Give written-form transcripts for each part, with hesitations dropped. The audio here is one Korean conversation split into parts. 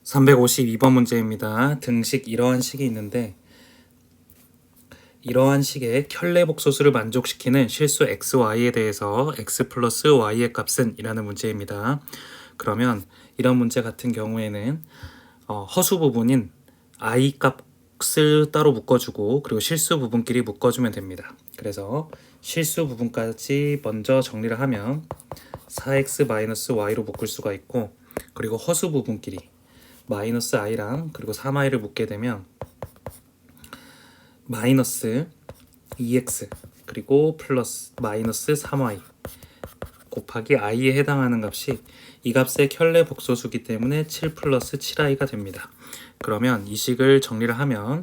352번 문제입니다. 등식 이러한 식이 있는데 이러한 식의 켤레 복소수를 만족시키는 실수 xy에 대해서 x 플러스 y의 값은 이라는 문제입니다. 그러면 이런 문제 같은 경우에는 허수 부분인 i 값을 따로 묶어주고 그리고 실수 부분끼리 묶어주면 됩니다. 그래서 실수 부분까지 먼저 정리를 하면 4x-y로 묶을 수가 있고, 그리고 허수 부분끼리 마이너스 i랑 그리고 3i를 묶게 되면 마이너스 2x 그리고 플러스 마이너스 3y 곱하기 i에 해당하는 값이 이 값의 켤레 복소수기 때문에 7 플러스 7i가 됩니다. 그러면 이 식을 정리를 하면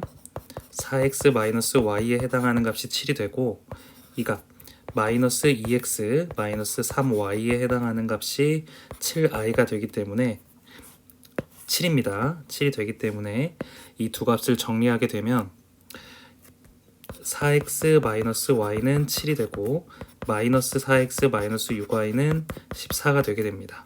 4x 마이너스 y에 해당하는 값이 7이 되고, 이 값 마이너스 2x 마이너스 3y에 해당하는 값이 7i가 되기 때문에 7입니다. 7이 되기 때문에 이 두 값을 정리하게 되면 4x 마이너스 y는 7이 되고 마이너스 4x 마이너스 6y는 14가 되게 됩니다.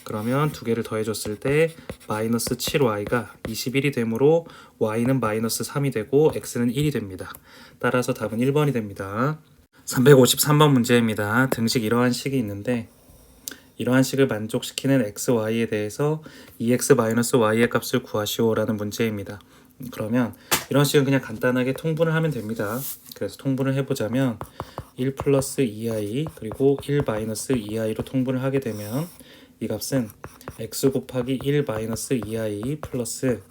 그러면 두 개를 더해줬을 때 마이너스 7y가 21이 되므로 y는 마이너스 3이 되고 x는 1이 됩니다. 따라서 답은 1번이 됩니다. 353번 문제입니다. 등식 이러한 식이 있는데 이러한 식을 만족시키는 x, y에 대해서 2x-y의 값을 구하시오라는 문제입니다. 그러면 이런 식은 그냥 간단하게 통분을 하면 됩니다. 그래서 통분을 해보자면 1 플러스 2i 그리고 1 마이너스 2i로 통분을 하게 되면 이 값은 x 곱하기 1 마이너스 2i 플러스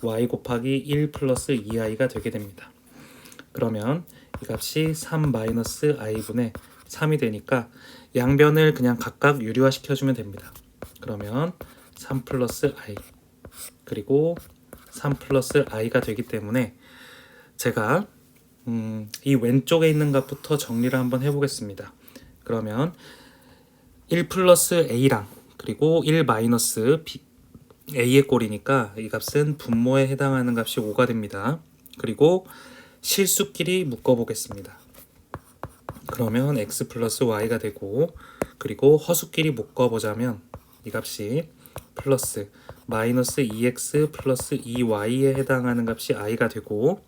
y 곱하기 1 플러스 2i가 되게 됩니다. 그러면 이 값이 3 마이너스 i분의 3이 되니까 양변을 그냥 각각 유리화 시켜주면 됩니다. 그러면 3 플러스 i 그리고 3 플러스 i가 되기 때문에 제가 이 왼쪽에 있는 값부터 정리를 한번 해보겠습니다. 그러면 1 플러스 a랑 그리고 1 마이너스 a의 꼴이니까 이 값은 분모에 해당하는 값이 5가 됩니다. 그리고 실수끼리 묶어보겠습니다. 그러면 x 플러스 y가 되고, 그리고 허수끼리 묶어보자면 이 값이 플러스 마이너스 2x 플러스 2y에 해당하는 값이 i가 되고,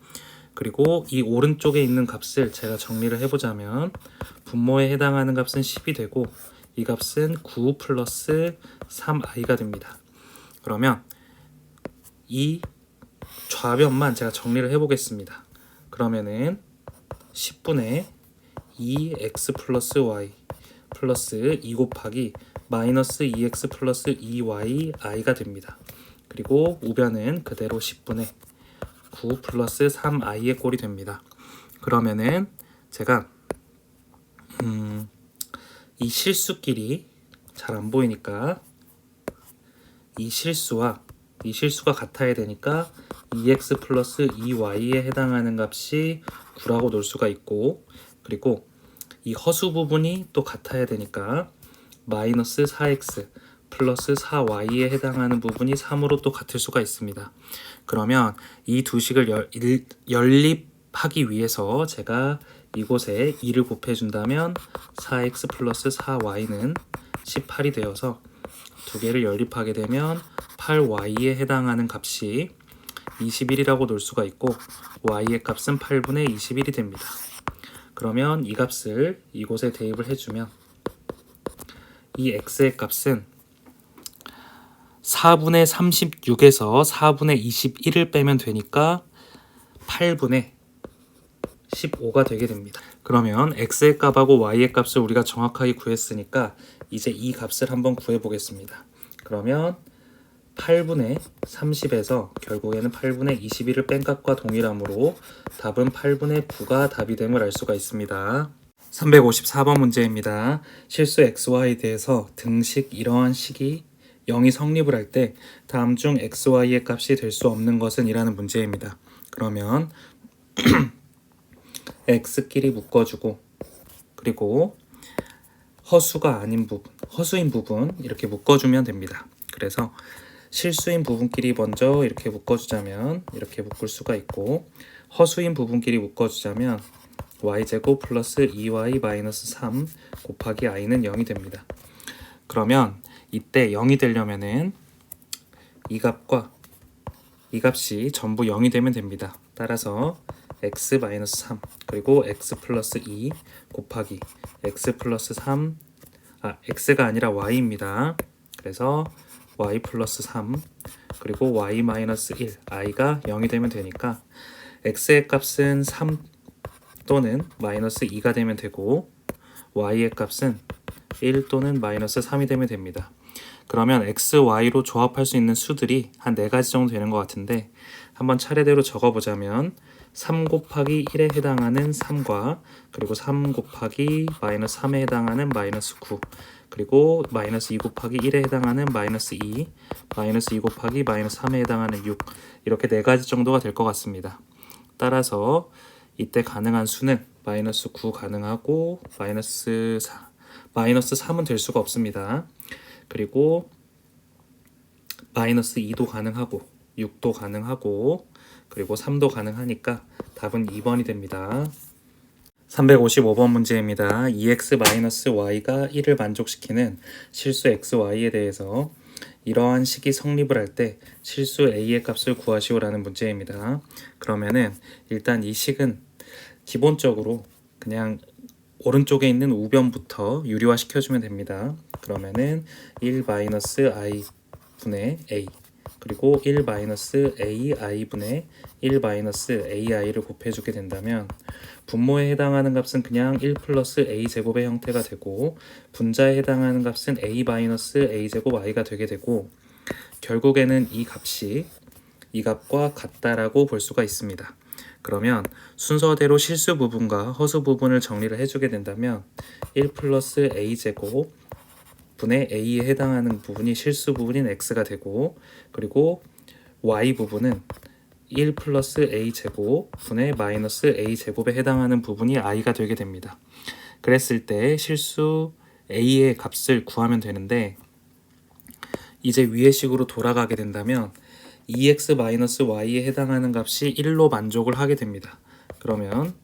그리고 이 오른쪽에 있는 값을 제가 정리를 해보자면 분모에 해당하는 값은 10이 되고 이 값은 9 플러스 3i가 됩니다. 그러면 이 좌변만 제가 정리를 해보겠습니다. 그러면은 10분의 2x 플러스 y 플러스 2 곱하기 마이너스 2x 플러스 2y i가 됩니다. 그리고 우변은 그대로 10분의 9 플러스 3i의 꼴이 됩니다. 그러면은 제가 이 실수끼리 잘 안 보이니까 이 실수가 같아야 되니까 2x 플러스 2y에 해당하는 값이 9라고 놓을 수가 있고, 그리고 이 허수 부분이 또 같아야 되니까 마이너스 4x 플러스 4y에 해당하는 부분이 3으로 또 같을 수가 있습니다. 그러면 이 두 식을 연립하기 위해서 제가 이곳에 2를 곱해준다면 4x 플러스 4y는 18이 되어서 두 개를 연립하게 되면 8y에 해당하는 값이 21이라고 놓을 수가 있고 y의 값은 8분의 21이 됩니다. 그러면 이 값을 이곳에 대입을 해주면 이 x의 값은 4분의 36에서 4분의 21을 빼면 되니까 8분의 15가 되게 됩니다. 그러면 x의 값하고 y의 값을 우리가 정확하게 구했으니까 이제 이 값을 한번 구해보겠습니다. 그러면 8분의 30에서 결국에는 8분의 21을 뺀 값과 동일하므로 답은 8분의 9가 답이 됨을 알 수가 있습니다. 354번 문제입니다. 실수 xy에 대해서 등식 이러한 식이 0이 성립을 할 때 다음 중 xy의 값이 될 수 없는 것은 이라는 문제입니다. 그러면 x끼리 묶어주고, 그리고 허수가 아닌 부분, 허수인 부분 이렇게 묶어주면 됩니다. 그래서 실수인 부분끼리 먼저 이렇게 묶어주자면 이렇게 묶을 수가 있고, 허수인 부분끼리 묶어주자면 y제곱 플러스 2y 마이너스 3 곱하기 i는 0이 됩니다. 그러면 이때 0이 되려면은 이 값과 이 값이 전부 0이 되면 됩니다. 따라서 x-3 그리고 x 플러스 2 곱하기 x 플러스 3 x가 아니라 y입니다. 그래서 y 플러스 3 그리고 y 마이너스 1 i가 0이 되면 되니까 x의 값은 3 또는 마이너스 2가 되면 되고 y의 값은 1 또는 마이너스 3이 되면 됩니다. 그러면 x, y로 조합할 수 있는 수들이 한 4가지 정도 되는 것 같은데 한번 차례대로 적어보자면 3 곱하기 1에 해당하는 3과 그리고 3 곱하기 마이너스 3에 해당하는 마이너스 9 그리고 마이너스 2 곱하기 1에 해당하는 마이너스 2 마이너스 2 곱하기 마이너스 3에 해당하는 6 이렇게 4가지 정도가 될 것 같습니다. 따라서 이때 가능한 수는 마이너스 9 가능하고 마이너스 3은 될 수가 없습니다. 그리고 마이너스 2도 가능하고 6도 가능하고 그리고 3도 가능하니까 답은 2번이 됩니다. 355번 문제입니다. 2x-y가 1을 만족시키는 실수 xy에 대해서 이러한 식이 성립을 할 때 실수 a의 값을 구하시오라는 문제입니다. 그러면은 일단 이 식은 기본적으로 그냥 오른쪽에 있는 우변부터 유리화 시켜주면 됩니다. 그러면은 1-i 분의 a 그리고 1-ai 분의 1-ai를 곱해주게 된다면 분모에 해당하는 값은 그냥 1 플러스 a 제곱의 형태가 되고 분자에 해당하는 값은 a-a 제곱 i가 되게 되고 결국에는 이 값이 이 값과 같다라고 볼 수가 있습니다. 그러면 순서대로 실수 부분과 허수 부분을 정리를 해주게 된다면 1 플러스 a 제곱 분의 a에 해당하는 부분이 실수 부분인 x가 되고 그리고 y 부분은 1 플러스 a 제곱 분의 마이너스 a 제곱에 해당하는 부분이 i가 되게 됩니다. 그랬을 때 실수 a의 값을 구하면 되는데 이제 위의 식으로 돌아가게 된다면 2x-y에 해당하는 값이 1로 만족을 하게 됩니다. 그러면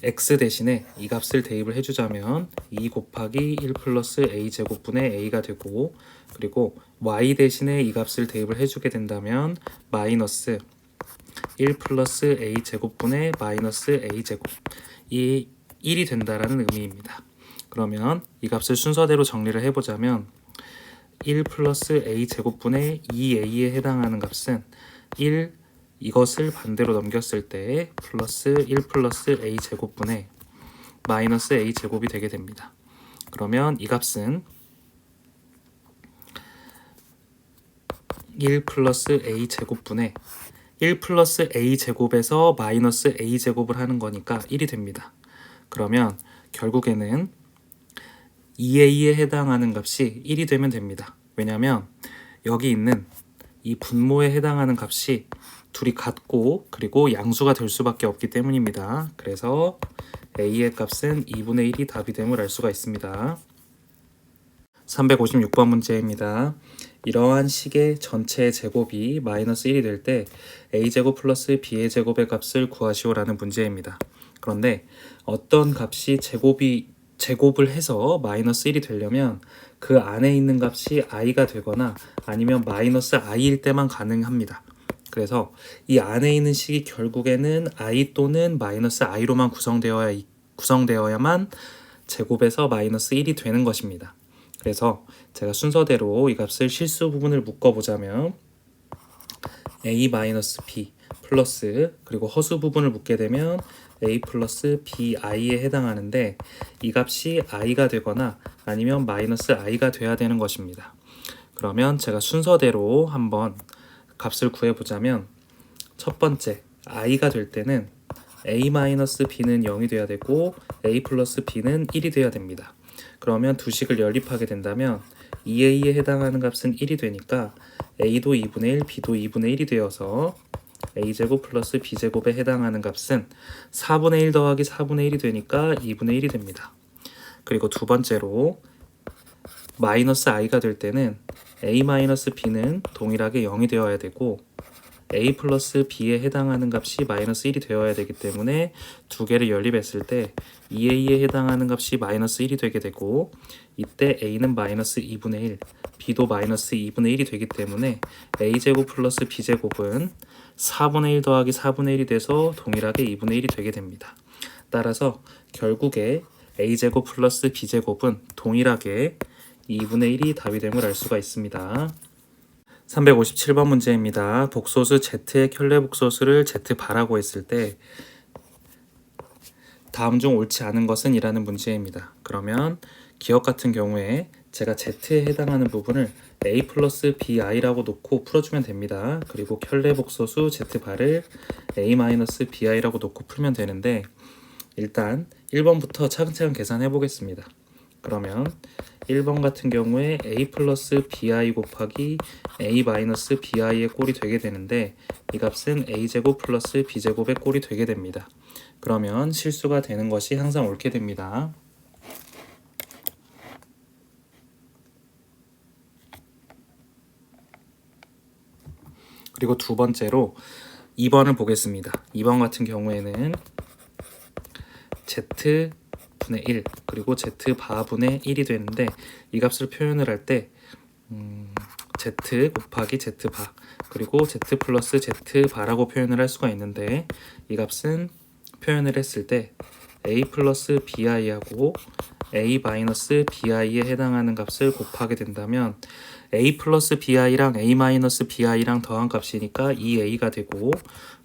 x 대신에 이 값을 대입을 해주자면 2 곱하기 1 플러스 a 제곱분의 a가 되고 그리고 y 대신에 이 값을 대입을 해주게 된다면 마이너스 1 플러스 a 제곱분의 마이너스 a 제곱 이 1이 된다라는 의미입니다. 그러면 이 값을 순서대로 정리를 해보자면 1 플러스 a 제곱분의 2a에 해당하는 값은 1 이것을 반대로 넘겼을 때 플러스 1 플러스 a 제곱분의 마이너스 a 제곱이 되게 됩니다. 그러면 이 값은 1 플러스 a 제곱분의 1 플러스 a 제곱에서 마이너스 a 제곱을 하는 거니까 1이 됩니다. 그러면 결국에는 2a에 해당하는 값이 1이 되면 됩니다. 왜냐하면 여기 있는 이 분모에 해당하는 값이 둘이 같고 그리고 양수가 될 수밖에 없기 때문입니다. 그래서 a의 값은 2분의 1이 답이 됨을 알 수가 있습니다. 356번 문제입니다. 이러한 식의 전체 제곱이 마이너스 1이 될 때 a제곱 플러스 b의 제곱의 값을 구하시오라는 문제입니다. 그런데 어떤 값이 제곱을 해서 마이너스 1이 되려면 그 안에 있는 값이 i가 되거나 아니면 마이너스 i일 때만 가능합니다. 그래서 이 안에 있는 식이 결국에는 i 또는 마이너스 i로만 구성되어야만 제곱에서 마이너스 1이 되는 것입니다. 그래서 제가 순서대로 이 값을 실수 부분을 묶어보자면 a-b 플러스 그리고 허수 부분을 묶게 되면 a 플러스 bi에 해당하는데 이 값이 i가 되거나 아니면 마이너스 i가 돼야 되는 것입니다. 그러면 제가 순서대로 한번 값을 구해보자면 첫 번째 i가 될 때는 a-b는 0이 돼야 되고 a 플러스 b는 1이 돼야 됩니다. 그러면 두 식을 연립하게 된다면 2a에 해당하는 값은 1이 되니까 a도 2분의 1, b도 2분의 1이 되어서 a제곱 플러스 b제곱에 해당하는 값은 4분의 1 더하기 4분의 1이 되니까 2분의 1이 됩니다. 그리고 두 번째로 마이너스 i가 될 때는 a-b는 동일하게 0이 되어야 되고 a 플러스 b에 해당하는 값이 마이너스 1이 되어야 되기 때문에 두 개를 연립했을 때 2a에 해당하는 값이 마이너스 1이 되게 되고, 이때 a는 마이너스 2분의 1, b도 마이너스 2분의 1이 되기 때문에 a제곱 플러스 b제곱은 4분의 1 더하기 4분의 1이 돼서 동일하게 2분의 1이 되게 됩니다. 따라서 결국에 a제곱 플러스 b제곱은 동일하게 2분의 1이 답이 됨을 알 수가 있습니다. 357번 문제입니다. 복소수 z의 켤레 복소수를 z바라고 했을 때 다음 중 옳지 않은 것은 이라는 문제입니다. 그러면 기억 같은 경우에 제가 z에 해당하는 부분을 a 플러스 bi라고 놓고 풀어주면 됩니다. 그리고 켤레 복소수 z바를 a 마이너스 bi라고 놓고 풀면 되는데, 일단 1번부터 차근차근 계산해 보겠습니다. 그러면 1번 같은 경우에 a 플러스 bi 곱하기 a 마이너스 bi의 꼴이 되게 되는데, 이 값은 a제곱 플러스 b제곱의 꼴이 되게 됩니다. 그러면 실수가 되는 것이 항상 옳게 됩니다. 그리고 두 번째로 2번을 보겠습니다. 2번 같은 경우에는 z분의 1 그리고 z바분의 1이 되는데, 이 값을 표현을 할 때 z 곱하기 z바 그리고 z 플러스 z바라고 표현을 할 수가 있는데, 이 값은 표현을 했을 때 a 플러스 bi하고 a 마이너스 bi에 해당하는 값을 곱하게 된다면 a 플러스 bi랑 a 마이너스 bi랑 더한 값이니까 2a가 되고,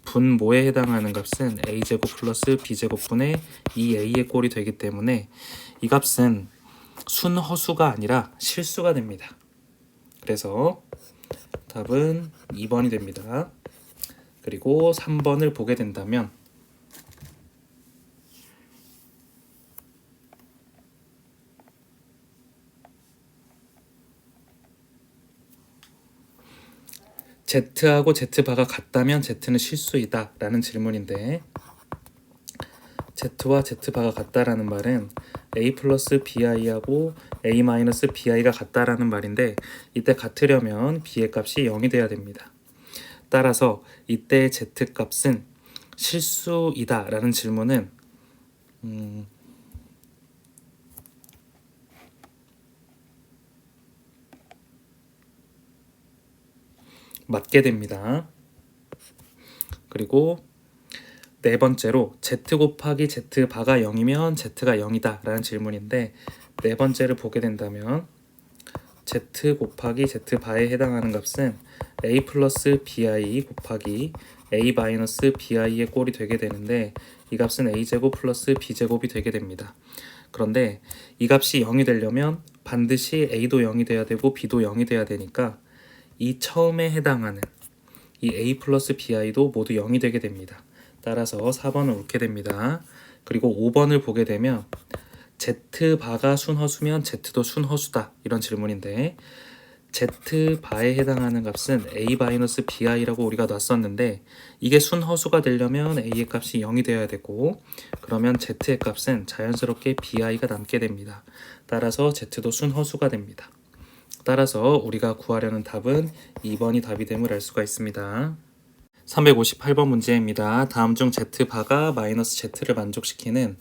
분모에 해당하는 값은 a제곱 플러스 b제곱분의 2a의 꼴이 되기 때문에 이 값은 순허수가 아니라 실수가 됩니다. 그래서 답은 2번이 됩니다. 그리고 3번을 보게 된다면 z하고 z바가 같다면 z는 실수이다 라는 질문인데, z와 z바가 같다라는 말은 a 플러스 bi하고 a 마이너스 bi가 같다라는 말인데, 이때 같으려면 b의 값이 0이 돼야 됩니다. 따라서 이때 z 값은 실수이다 라는 질문은 맞게 됩니다. 그리고 네 번째로 z 곱하기 z바가 0이면 z가 0이다 라는 질문인데, 네 번째를 보게 된다면 z 곱하기 z바에 해당하는 값은 a 플러스 bi 곱하기 a 마이너스 bi의 꼴이 되게 되는데, 이 값은 a제곱 플러스 b제곱이 되게 됩니다. 그런데 이 값이 0이 되려면 반드시 a도 0이 돼야 되고 b도 0이 돼야 되니까 이 처음에 해당하는 이 a 플러스 bi도 모두 0이 되게 됩니다. 따라서 4번은 옳게 됩니다. 그리고 5번을 보게 되면 z바가 순허수면 z도 순허수다 이런 질문인데, z바에 해당하는 값은 a-bi라고 우리가 놨었는데, 이게 순허수가 되려면 a의 값이 0이 되어야 되고, 그러면 z의 값은 자연스럽게 bi가 남게 됩니다. 따라서 z도 순허수가 됩니다. 따라서 우리가 구하려는 답은 2번이 답이 됨을 알 수가 있습니다. 358번 문제입니다. 다음 중 z바가 마이너스 z를 만족시키는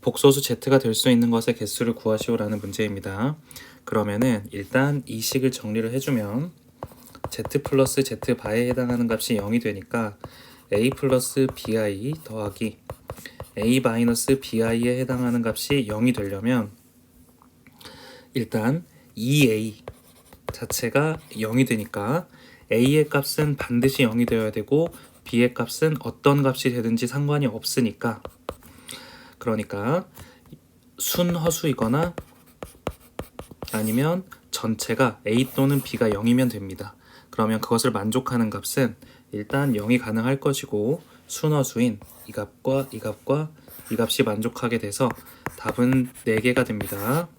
복소수 z가 될 수 있는 것의 개수를 구하시오라는 문제입니다. 그러면은 일단 이 식을 정리를 해주면 z 플러스 z바에 해당하는 값이 0이 되니까 a 플러스 bi 더하기 a 마이너스 bi에 해당하는 값이 0이 되려면 일단 2a 자체가 0이 되니까 a의 값은 반드시 0이 되어야 되고 b의 값은 어떤 값이 되든지 상관이 없으니까, 그러니까 순허수이거나 아니면 전체가 a 또는 b가 0이면 됩니다. 그러면 그것을 만족하는 값은 일단 0이 가능할 것이고, 순허수인 이 값과 이 값과 이 값이 만족하게 돼서 답은 4개가 됩니다.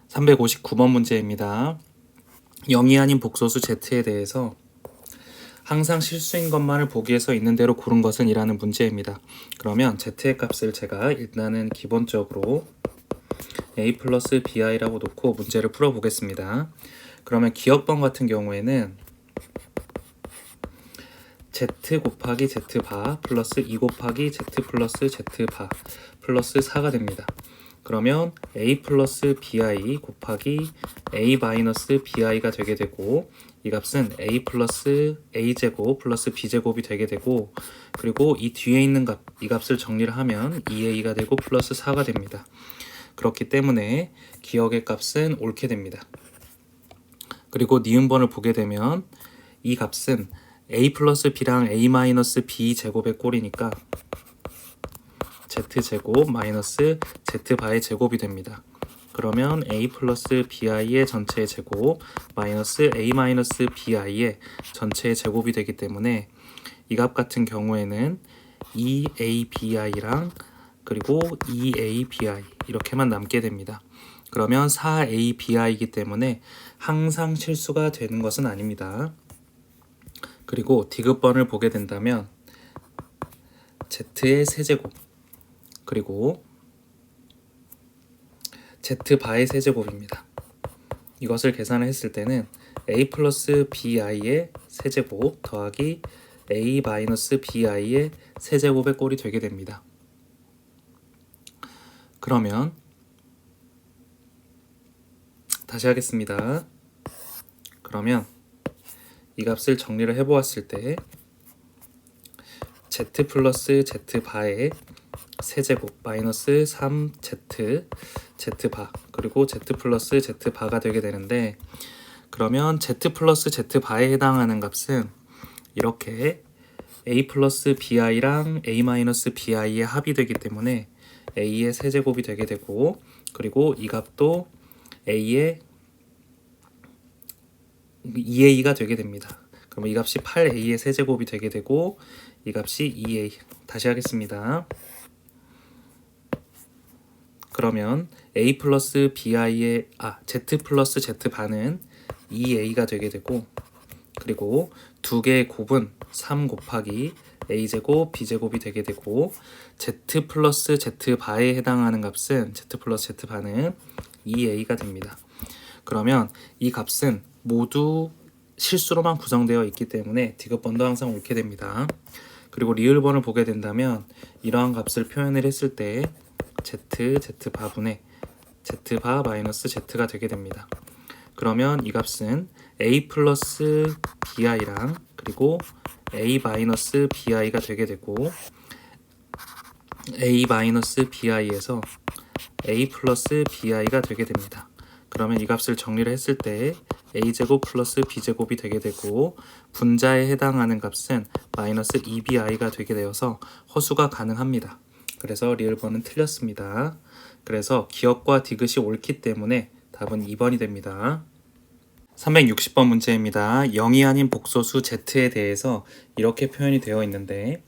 359번 문제입니다. 0이 아닌 복소수 z에 대해서 항상 실수인 것만을 보기 위해서 있는 대로 고른 것은 이라는 문제입니다. 그러면 z의 값을 제가 일단은 기본적으로 a 플러스 bi라고 놓고 문제를 풀어보겠습니다. 그러면 기억번 같은 경우에는 z 곱하기 z바 플러스 2 곱하기 z 플러스 z바 플러스 4가 됩니다. 그러면 a 플러스 bi 곱하기 a 마이너스 bi가 되게 되고, 이 값은 a 플러스 a제곱 플러스 b제곱이 되게 되고, 그리고 이 뒤에 있는 값, 이 값을 정리를 하면 2a가 되고 플러스 4가 됩니다. 그렇기 때문에 기억의 값은 옳게 됩니다. 그리고 니은번을 보게 되면 이 값은 a 플러스 b랑 a 마이너스 b 제곱의 꼴이니까 z제곱 마이너스 z바의 제곱이 됩니다. 그러면 a 플러스 bi의 전체의 제곱 마이너스 a 마이너스 bi의 전체의 제곱이 되기 때문에 이 값 같은 경우에는 2abi랑 그리고 2abi 이렇게만 남게 됩니다. 그러면 4abi이기 때문에 항상 실수가 되는 것은 아닙니다. 그리고 디귿번을 보게 된다면 z의 세제곱 그리고 z바의 세제곱입니다. 이것을 계산을 했을 때는 a 플러스 bi의 세제곱 더하기 a 마이너스 bi의 세제곱의 꼴이 되게 됩니다. 그러면 다시 하겠습니다. 그러면 이 값을 정리를 해보았을 때 z 플러스 z바의 세제곱 마이너스 3z z바 그리고 z 플러스 z바가 되게 되는데, 그러면 z 플러스 z바에 해당하는 값은 이렇게 a 플러스 bi랑 a 마이너스 bi의 합이 되기 때문에 a의 세제곱이 되게 되고, 그리고 이 값도 a의 2a가 되게 됩니다. 그러면 이 값이 8a의 세제곱이 되게 되고 이 값이 2a. 다시 하겠습니다. 그러면 a 플러스 bi의 z 플러스 z바는 2a가 되게 되고, 그리고 두 개의 곱은 3 곱하기 a제곱 b제곱이 되게 되고, z 플러스 z바에 해당하는 값은 z 플러스 z바는 2a가 됩니다. 그러면 이 값은 모두 실수로만 구성되어 있기 때문에 디귿번도 항상 옳게 됩니다. 그리고 리을번을 보게 된다면 이러한 값을 표현을 했을 때 z바분의 z바 마이너스 z가 되게 됩니다. 그러면 이 값은 a 플러스 bi랑 그리고 a 마이너스 bi가 되게 되고, a 마이너스 bi에서 a 플러스 bi가 되게 됩니다. 그러면 이 값을 정리를 했을 때 a제곱 플러스 b제곱이 되게 되고, 분자에 해당하는 값은 마이너스 2bi가 되게 되어서 허수가 가능합니다. 그래서 리을번은 틀렸습니다. 그래서 기억과 디귿이 옳기 때문에 답은 2번이 됩니다. 360번 문제입니다. 0이 아닌 복소수 z에 대해서 이렇게 표현이 되어 있는데,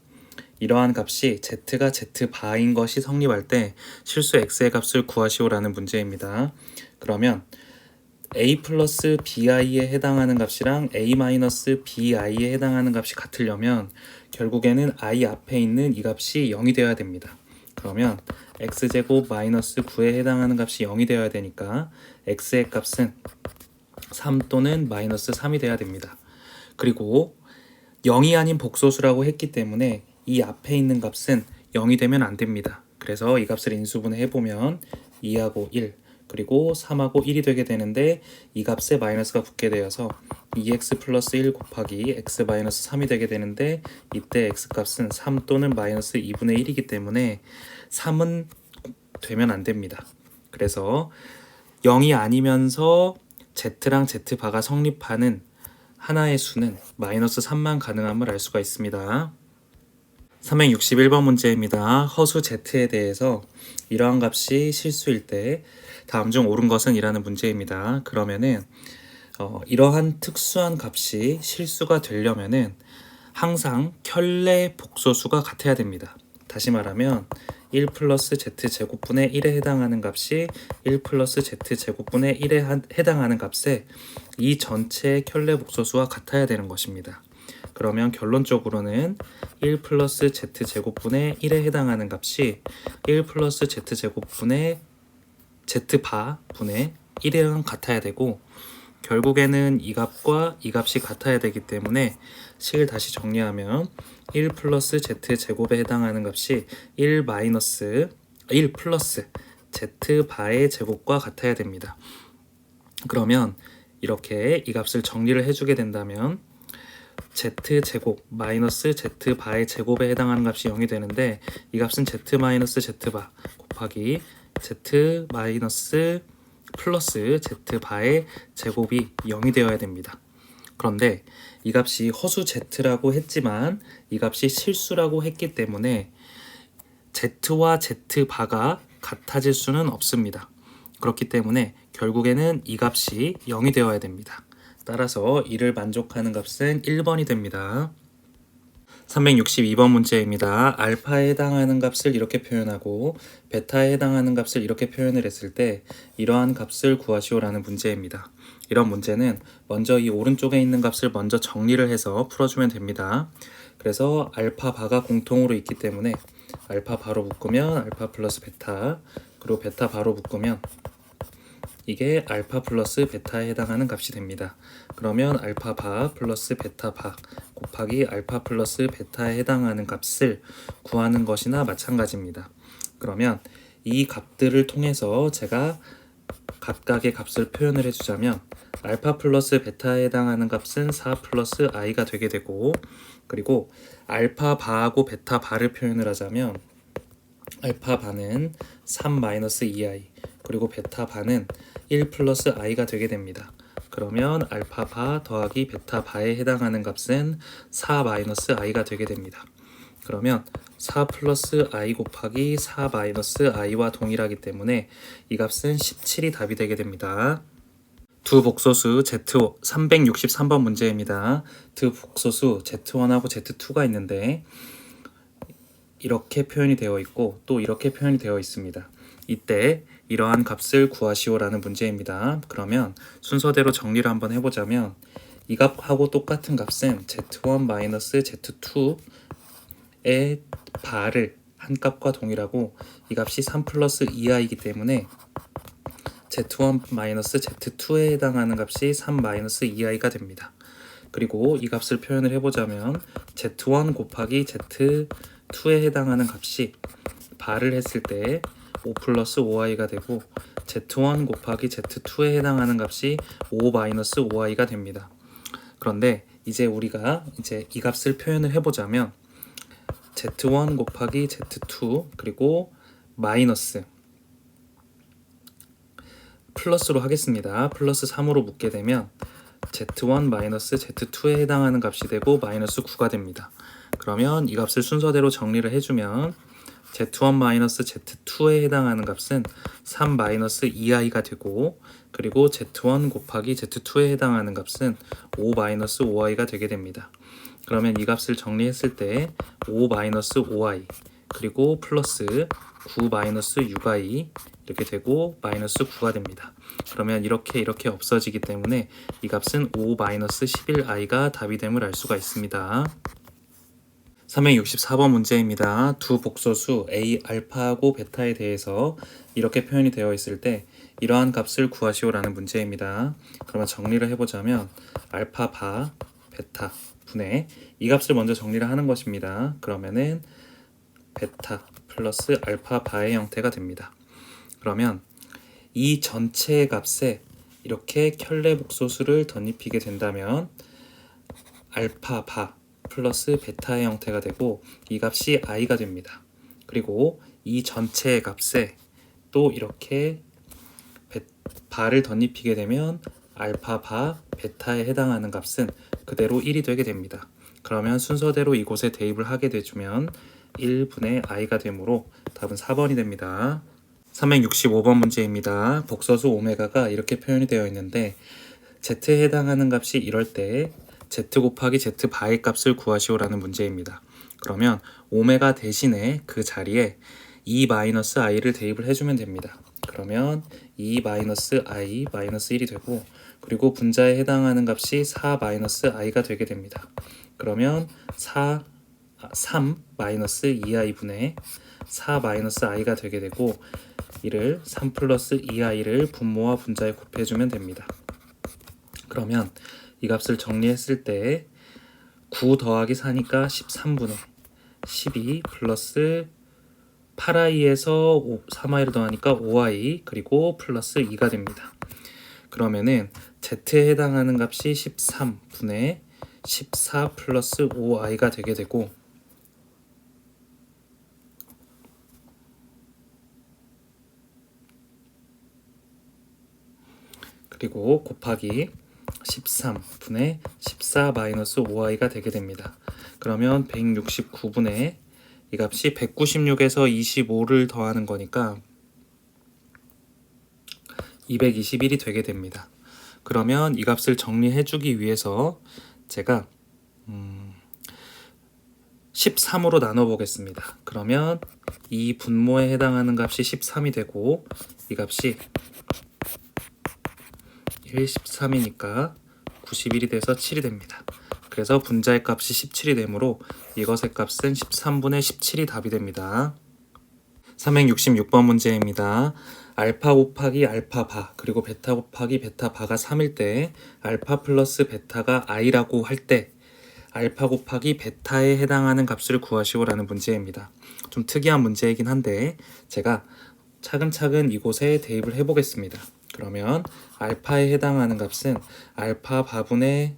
이러한 값이 z가 z바인 것이 성립할 때 실수 x의 값을 구하시오라는 문제입니다. 그러면 a 플러스 bi에 해당하는 값이랑 a 마이너스 bi에 해당하는 값이 같으려면 결국에는 i 앞에 있는 이 값이 0이 되어야 됩니다. 그러면 x제곱 마이너스 9에 해당하는 값이 0이 되어야 되니까 x의 값은 3 또는 마이너스 3이 돼야 됩니다. 그리고 0이 아닌 복소수라고 했기 때문에 이 앞에 있는 값은 0이 되면 안 됩니다. 그래서 이 값을 인수분해 해보면 2하고 1 그리고 3하고 1이 되게 되는데, 이 값에 마이너스가 붙게 되어서 2x 플러스 1 곱하기 x 마이너스 3이 되게 되는데, 이때 x 값은 3 또는 마이너스 2분의 1이기 때문에 3은 되면 안 됩니다. 그래서 0이 아니면서 z랑 z바가 성립하는 하나의 수는 마이너스 3만 가능함을 알 수가 있습니다. 361번 문제입니다. 허수 z에 대해서 이러한 값이 실수일 때 다음 중 옳은 것은 이라는 문제입니다. 그러면은 이러한 특수한 값이 실수가 되려면은 항상 켤레 복소수가 같아야 됩니다. 다시 말하면 1 플러스 z제곱분의 1에 해당하는 값이 1 플러스 z제곱분의 1에 해당하는 값에 이 전체의 켤레 복소수가 같아야 되는 것입니다. 그러면 결론적으로는 1 플러스 z제곱분의 1에 해당하는 값이 1 플러스 z제곱분의 z바분의 1이랑 같아야 되고, 결국에는 이 값과 이 값이 같아야 되기 때문에 식을 다시 정리하면 1 플러스 z 제곱에 해당하는 값이 1 플러스 z 바의 제곱과 같아야 됩니다. 그러면 이렇게 이 값을 정리를 해주게 된다면 z 제곱 마이너스 z 바의 제곱에 해당하는 값이 0이 되는데, 이 값은 z 마이너스 z 바 곱하기 z 마이너스 플러스 z 바의 제곱이 0이 되어야 됩니다. 그런데 이 값이 허수 z라고 했지만 이 값이 실수라고 했기 때문에 z와 z 바가 같아질 수는 없습니다. 그렇기 때문에 결국에는 이 값이 0이 되어야 됩니다. 따라서 이를 만족하는 값은 1번이 됩니다. 362번 문제입니다. 알파에 해당하는 값을 이렇게 표현하고 베타에 해당하는 값을 이렇게 표현을 했을 때 이러한 값을 구하시오라는 문제입니다. 이런 문제는 먼저 이 오른쪽에 있는 값을 먼저 정리를 해서 풀어주면 됩니다. 그래서 알파 바가 공통으로 있기 때문에 알파 바로 묶으면 알파 플러스 베타, 그리고 베타 바로 묶으면 이게 알파 플러스 베타에 해당하는 값이 됩니다. 그러면 알파 바 플러스 베타 바 곱하기 알파 플러스 베타에 해당하는 값을 구하는 것이나 마찬가지입니다. 그러면 이 값들을 통해서 제가 각각의 값을 표현을 해주자면 알파 플러스 베타에 해당하는 값은 4 플러스 i가 되게 되고, 그리고 알파 바하고 베타 바를 표현을 하자면 알파 바는 3 마이너스 2i, 그리고 베타 바는 1 플러스 i가 되게 됩니다. 그러면 알파 바 더하기 베타 바에 해당하는 값은 4 마이너스 i가 되게 됩니다. 그러면 4 플러스 i 곱하기 4 마이너스 i와 동일하기 때문에 이 값은 17이 답이 되게 됩니다. 두 복소수 Z5 363번 문제입니다. 두 복소수 Z1하고 Z2가 있는데 이렇게 표현이 되어 있고 또 이렇게 표현이 되어 있습니다. 이때 이러한 값을 구하시오라는 문제입니다. 그러면 순서대로 정리를 한번 해보자면 이 값하고 똑같은 값은 Z1 마이너스 Z2의 바를 한 값과 동일하고 이 값이 3 플러스 2i이기 때문에 Z1 마이너스 Z2에 해당하는 값이 3 마이너스 2i가 됩니다. 그리고 이 값을 표현을 해보자면 Z1 곱하기 Z2에 해당하는 값이 바를 했을 때 5 플러스 5i가 되고 Z1 곱하기 Z2에 해당하는 값이 5 마이너스 5i가 됩니다. 그런데 이제 우리가 이 값을 표현을 해보자면 Z1 곱하기 Z2 그리고 마이너스 플러스로 하겠습니다. 플러스 3으로 묶게 되면 Z1 마이너스 Z2에 해당하는 값이 되고 마이너스 9가 됩니다. 그러면 이 값을 순서대로 정리를 해주면 Z1 마이너스 Z2에 해당하는 값은 3 마이너스 2i가 되고, 그리고 Z1 곱하기 Z2에 해당하는 값은 5 마이너스 5i가 되게 됩니다. 그러면 이 값을 정리했을 때 5 마이너스 5i 그리고 플러스 9 마이너스 6i 이렇게 되고 마이너스 9가 됩니다. 그러면 이렇게 없어지기 때문에 이 값은 5 마이너스 11i가 답이 됨을 알 수가 있습니다. 364번 문제입니다. 두 복소수 A 알파하고 베타에 대해서 이렇게 표현이 되어 있을 때 이러한 값을 구하시오라는 문제입니다. 그러면 정리를 해보자면 알파 바 베타 분의 이 값을 먼저 정리를 하는 것입니다. 그러면은 베타 플러스 알파 바의 형태가 됩니다. 그러면 이 전체 값에 이렇게 켤레 복소수를 덧입히게 된다면 알파 바 플러스 베타의 형태가 되고 이 값이 i가 됩니다. 그리고 이 전체 값에 또 이렇게 바를 덧입히게 되면 알파 바 베타에 해당하는 값은 그대로 1이 되게 됩니다. 그러면 순서대로 이곳에 대입을 하게 되주면 1분의 i가 되므로 답은 4번이 됩니다. 365번 문제입니다. 복소수 오메가가 이렇게 표현이 되어 있는데 z에 해당하는 값이 이럴 때 z 곱하기 z 바의 값을 구하시오라는 문제입니다. 그러면 오메가 대신에 그 자리에 2-i를 대입을 해주면 됩니다. 그러면 2-i 마이너스 1이 되고, 그리고 분자에 해당하는 값이 4-i가 되게 됩니다. 그러면 3-2i 분의 4-i가 되게 되고, 이를 3 플러스 2i를 분모와 분자에 곱해주면 됩니다. 그러면 이 값을 정리했을 때 9 더하기 4니까 13분의 12 플러스 8i에서 3i를 더하니까 5i 그리고 플러스 2가 됩니다. 그러면은 z에 해당하는 값이 13분의 14 플러스 5i가 되게 되고, 그리고 곱하기 13분의 14 마이너스 5i가 되게 됩니다. 그러면 169분의 이 값이 196에서 25를 더하는 거니까 221이 되게 됩니다. 그러면 이 값을 정리해주기 위해서 제가 13으로 나눠보겠습니다. 그러면 이 분모에 해당하는 값이 13이 되고 이 값이 1, 13이니까 91이 돼서 7이 됩니다. 그래서 분자의 값이 17이 되므로 이것의 값은 13분의 17이 답이 됩니다. 366번 문제입니다. 알파 곱하기 알파 바 그리고 베타 곱하기 베타 바가 3일 때 알파 플러스 베타가 i라고 할 때 알파 곱하기 베타에 해당하는 값을 구하시오라는 문제입니다. 좀 특이한 문제이긴 한데 제가 차근차근 이곳에 대입을 해보겠습니다. 그러면 알파에 해당하는 값은 알파 바분의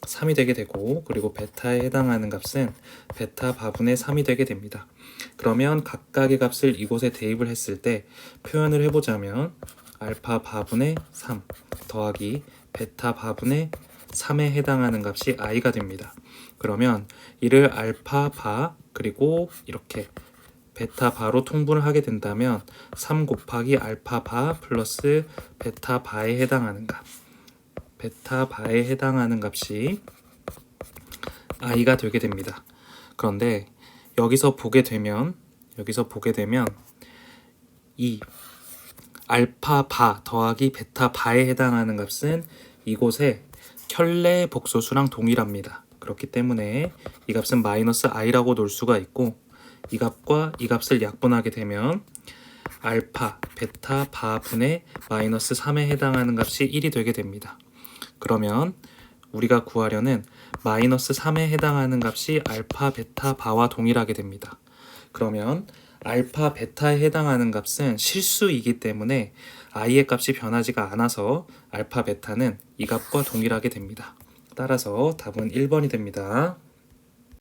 3이 되게 되고, 그리고 베타에 해당하는 값은 베타 바분의 3이 되게 됩니다. 그러면 각각의 값을 이곳에 대입을 했을 때 표현을 해보자면 알파 바분의 3 더하기 베타 바분의 3에 해당하는 값이 i가 됩니다. 그러면 이를 알파 바 그리고 이렇게 베타 바로 통분을 하게 된다면 3 곱하기 알파 바 플러스 베타 바에 해당하는 값, 베타 바에 해당하는 값이 i가 되게 됩니다. 그런데 여기서 보게 되면 이 알파 바 더하기 베타 바에 해당하는 값은 이곳에 켤레 복소수랑 동일합니다. 그렇기 때문에 이 값은 마이너스 i라고 놓을 수가 있고, 이 값과 이 값을 약분하게 되면 알파 베타 바 분의 마이너스 3에 해당하는 값이 1이 되게 됩니다. 그러면 우리가 구하려는 마이너스 3에 해당하는 값이 알파 베타 바와 동일하게 됩니다. 그러면 알파 베타에 해당하는 값은 실수이기 때문에 i의 값이 변하지가 않아서 알파 베타는 이 값과 동일하게 됩니다. 따라서 답은 1번이 됩니다.